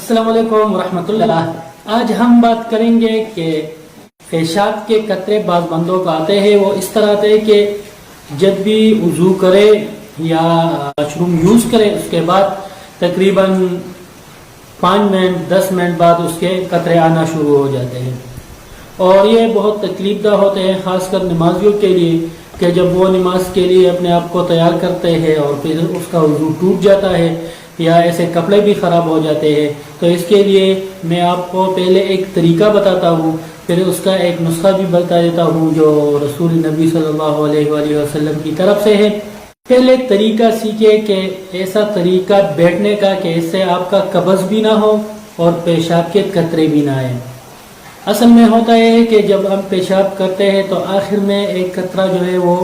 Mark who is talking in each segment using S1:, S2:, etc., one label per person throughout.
S1: अस्सलाम वालेकुम रहमतुल्लाह। आज हम बात करेंगे कि पेशाब के कतरे बाज़ बंदों को आते हैं। वो इस तरह आते हैं कि जब भी वज़ू करे या वॉशरूम यूज़ करे उसके बाद तकरीबन 5 मिनट 10 मिनट बाद उसके कतरे आना शुरू हो जाते हैं और ये बहुत तकलीफदा होते हैं, ख़ासकर नमाजियों के लिए कि जब वो नमाज के लिए अपने आप को तैयार करते हैं और फिर उसका वज़ू टूट जाता है या ऐसे कपड़े भी ख़राब हो जाते हैं। तो इसके लिए मैं आपको पहले एक तरीका बताता हूँ, फिर उसका एक नुस्खा भी बता देता हूँ जो रसूल नबी सल्लल्लाहु अलैहि वसल्लम की तरफ से है। पहले तरीका सीखे कि ऐसा तरीका बैठने का कि इससे आपका कब्ज़ भी ना हो और पेशाब के कतरे भी ना आए। असल में होता है कि जब हम पेशाब करते हैं तो आखिर में एक कतरा जो है वो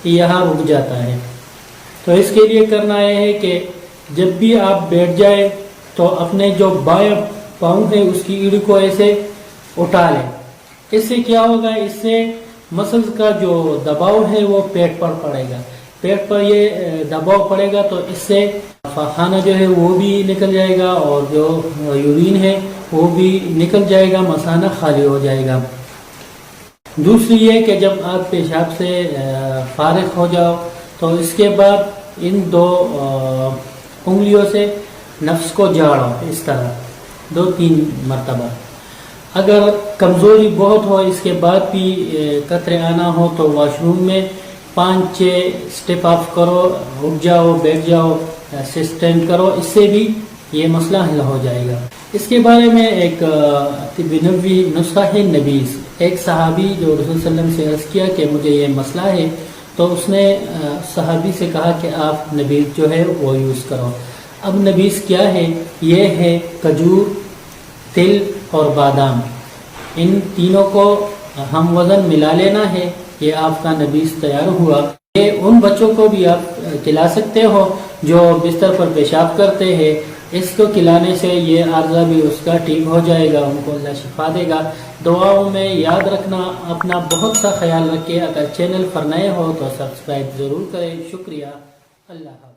S1: यहाँ रुक जाता है। तो इसके लिए करना यह है कि जब भी आप बैठ जाए तो अपने जो बाएं पाँव है उसकी ईड़ को ऐसे उठा लें। इससे क्या होगा, इससे मसल्स का जो दबाव है वो पेट पर पड़ेगा। पेट पर ये दबाव पड़ेगा तो इससे खाना जो है वो भी निकल जाएगा और जो यूरिन है वो भी निकल जाएगा, मसाना खाली हो जाएगा। दूसरी ये कि जब आप पेशाब से फारिग हो जाओ तो इसके बाद इन दो उंगलियों से नफ्स को झाड़ो, इस तरह 2-3 मरतबा। अगर कमज़ोरी बहुत हो इसके बाद भी कतरे आना हो तो वॉशरूम में 5-6 स्टेप ऑफ करो, रुक जाओ, बैठ जाओ, स्टैंड करो, इससे भी ये मसला हल हो जाएगा। इसके बारे में एक तिब्बी नुस्खा है नबीज़। एक सहाबी जो रसूल सल्लल्लाहु अलैहि वसल्लम से अर्ज़ किया कि मुझे ये मसला है, तो उसने सहाबी से कहा कि आप नबीज़ जो है वो यूज़ करो। अब नबीज़ क्या है, ये है खजूर, तिल और बादाम। इन तीनों को हम वज़न मिला लेना है, ये आपका नबीज़ तैयार हुआ। ये उन बच्चों को भी आप खिला सकते हो जो बिस्तर पर पेशाब करते हैं। इसको खिलाने से ये आर्जा भी उसका ठीक हो जाएगा, उनको अल्लाह शिफा देगा। दुआओं में याद रखना, अपना बहुत सा ख्याल रखिए। अगर चैनल पर नए हो तो सब्सक्राइब ज़रूर करें। शुक्रिया। अल्लाह।